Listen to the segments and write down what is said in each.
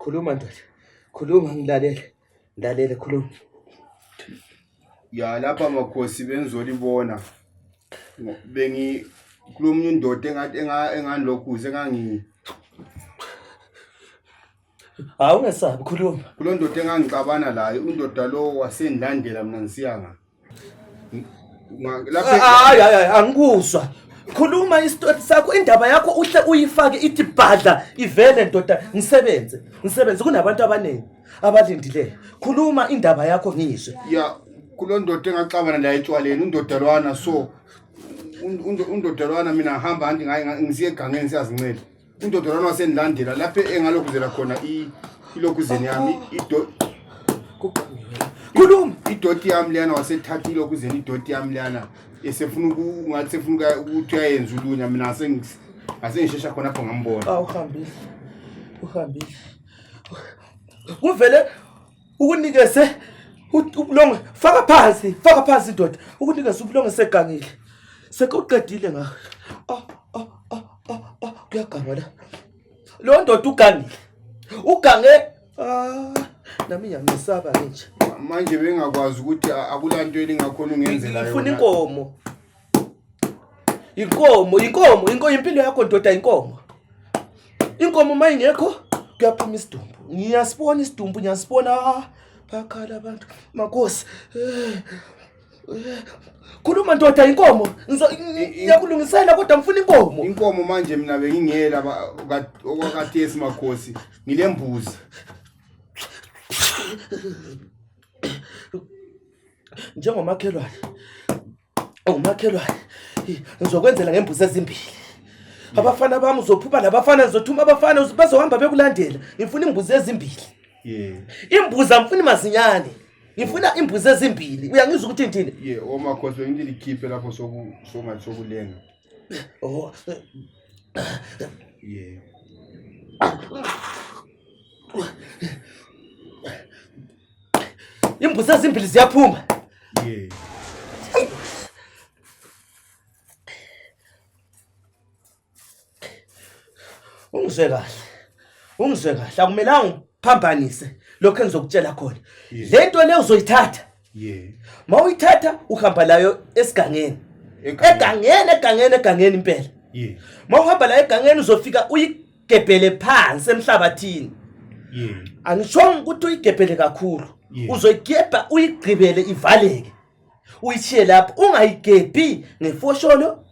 Khuluma ndoda. Khuluma ngilalele khuluma. Ya lapha makhosi bengizolibona. Bengi kulomnye indoda engani lokhuze engangi Awungesabi khuluma. kulo ndoda engangicabana layo undoda lo wasendilandela mina ngisiyanga. Lapha Hayi angikuzwa. Khuluma isitori sakho indaba yakho uhle uyifake ithi badla ivele ndoda ngisebenze kunabantu abaningi abalindileyo. Khuluma indaba yakho ngizwe. ya kulo ndoda engacabana la etshwaleni undodalwana so undodalwana mina hamba anti ngisiye egangeni siyazincela. Undodalwana wasendilandela lapha engalokuzela khona ilokuzeni yami Khuluma idoti yami liyana wasethatha ilokuzeni idoti yami liyana esefuna ungathi sefuna ukuthi uyayenza ulunya mina asengishesha khona apho ngambona. Uhambile. Kuvele ukunikeze ubulongo faka phansi ndoda ukunikeza ubulongo segangile. Sekuqedile ngakho. Kuyaganga la. Lo ndoda ugange nami ngiyamsaba nje. Manje bengakwazi ukuthi akulanto elingakhona ungenzela yona. Ngifuna inkomo impilo yakho ndoda inkomo. Inkomo mayingekho kuyaphuma isidumbu. Ngiyasibona isidumbu bakhala abantu. Makhosi. Khuluma ndoda inkomo. Ngiyakulungisela kodwa ngifuna inkomo. Inkomo manje mina bengingela okwakati esimakhosi. Ngilembuzi. Njengomakhelwane. Ngizokwenzela ngembuzi ezimbili. Abafana bami uzophupha labafana ngizothuma abafana bazohamba bekulandela. Ngifuna imbuzi ezimbili. Imbuzi amfuni mazinyane. Ngifuna imbuzi ezimbili. Uyangizwa ukuthi ngithini? Omakhosi bengilikhiphe lapho sokulenga. Imbuzi ezimbili ziyaphuma. Ungizwe kahle. Akumelanga uphambanise lokho engizokutshela khona. Lento le uzoyithatha. Mawuyithatha uhamba layo esigangeni. Egangeni impela. Mawuhamba la egangeni uzofika uyigebhele phansi emhlabathini. Angishongo ukuthi uyigebhele kakhulu. Uzoyigebha uyigqibele ivaleke. Uyishiye lapho ungayigebhi ngefosholo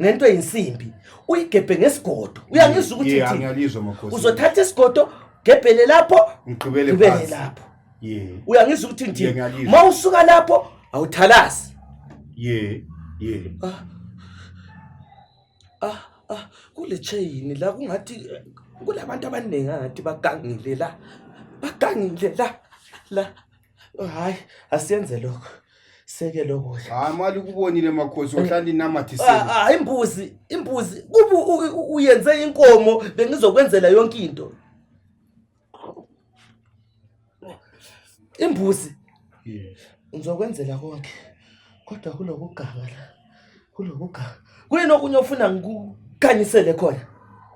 ngento eyinsimbi. Uyigebhe ngesigodo. Uyangizwa ukuthi ngiyalizwa makhosi. Uzothatha isigodo gebhele lapho ngigqibele lapho. Uyangizwa ukuthi ngithini? Mawusuka lapho awuthalazi. Kule chain la kungathi kulabantu abaningi ngathi bagangile la. Hayi asiyenze lokho. Seke lokho. Mali kubonile makhosi ohlala inamathisela. Imbuzi kubu uyenze inkomo bengizokwenzela yonke into. Imbuzi. Ngizokwenzela konke. Kodwa kulokuganga la. Kuyini okunye ufuna ngikukhanyisele khona?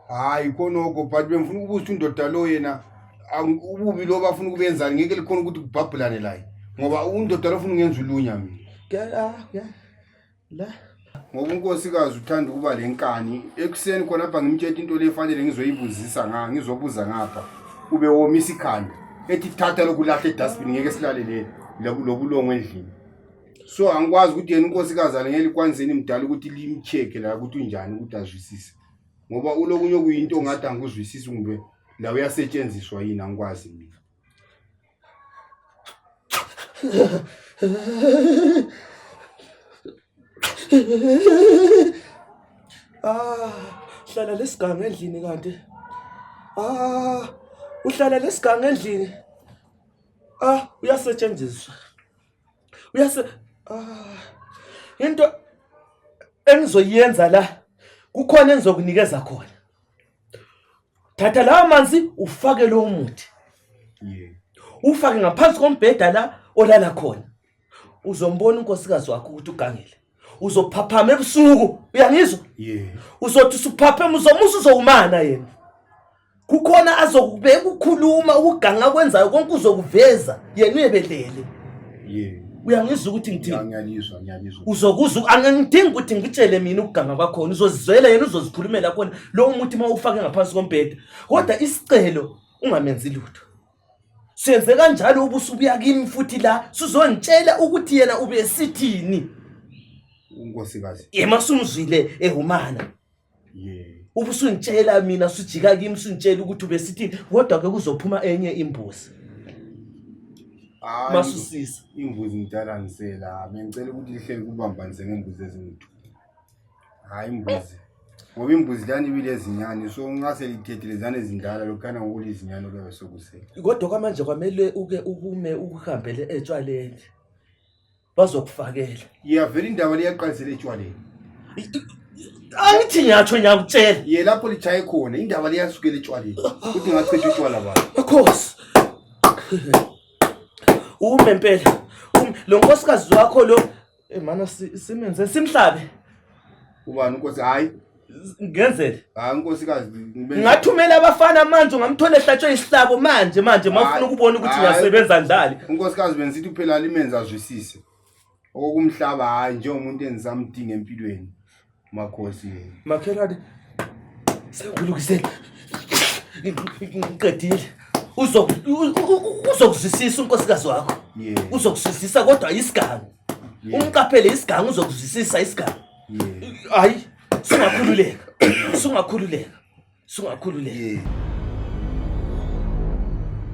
Hayi khonoko but bengifuna ukubuza indoda lo yena ububi lo bafuna ukubenzani ngeke likhona ukuthi kubhabhulane la. Ngoba undoda lo ufuna ungenza ulunya mina. La. Ngoba unkosikazi uthanda ukuba lenkani ekuseni khona apha ngimtshela into lefanele ngizoyibuzisa ngizobuza ngapha. Ube womisa ikhanda. Ethi thatha lokulahle edustbin ngeke silale lobulongo endlini. So angikwazi ukuthi yena unkosikazi alengeli kwanzeni imdala ukuthi limcheck la ukuthi unjani ukuthi azwisise. Ngoba ulokunye kuyinto ngathi angikuzwisisi kumbe la uyasetshenziswa yini angikwazi mina. Hlala lesiganga endlini kanti. Uhlala lesiganga endlini. Uyasetshenziswa. Into engizoyenza la kukhona engizokunikeza khona. Thatha la manzi ufake lo muthi. Ufake ngaphansi kombheda la olala khona. Uzombona unkosikazi wakho ukuthi ugangile. Uzophaphama ebusuku, uyangizwa? Uzothi usuphaphema uzomusa uzowumana yena. kukhona azokubeka ukukhuluma ukuganga kwenzayo konke uzokuveza yena uyebelele. Uyangizwa ukuthi ngithini? Ngiyalizwa. Uzokuzwa angangidingi ukuthi ngitshele mina ukuganga kwakhona uzozizwela yena uzozikhulumela khona lo muthi mawufake ngaphansi kombhede kodwa isicelo ungamenzi lutho. Senze kanjalo ubusubuya kimi futhi la sizongitshela ukuthi yena ube sithini. Unkosikazi. Emasumzwile ehumana. Ubusungitshela mina sujika kimi sungitshela ukuthi ube sithini kodwa ke kuzophuma enye imbuzi. Masusisa imbuzi ngidala ngisela ngicela ukuthi lihlele kubambanise ngembuzi ezintu. Hayi imbuzi. Ngoba imbuzi lani ibile ezinyane so ngase lithethele zane ezindala lokhana ngokuli izinyane kube sokusela. Kodwa kwamanje kwamele uke ukume ukuhambele etshwaleni. Bazokufakela. Vele indaba liyaqalisela etshwaleni. Angithi ngiyatsho ngiyakutshela. Lapho lichaye khona indaba liyasukela etshwaleni. Uthi ngachitha utshwala bani? Of Umempela. Lo nkosikazi wakho lo mana simenze simhlabe. Ubani unkosi hayi ngenzele? Nkosikazi ngathumela abafana manje ungamthola ehlatshwe isihlabo manje mafuna ukubona ukuthi uyasebenza ndali. Unkosikazi benisithi phela limenza azwisise. Okumhlaba hayi njengomuntu enizamdinga empilweni. Makhosi makhelwane sekulukisela ngiqedile uzokuzwisisa unkosikazi wakho uzokuzwisisa kodwa isigangu umqaphele isigangu uzokuzwisisa isigangu hayi sungakhululeka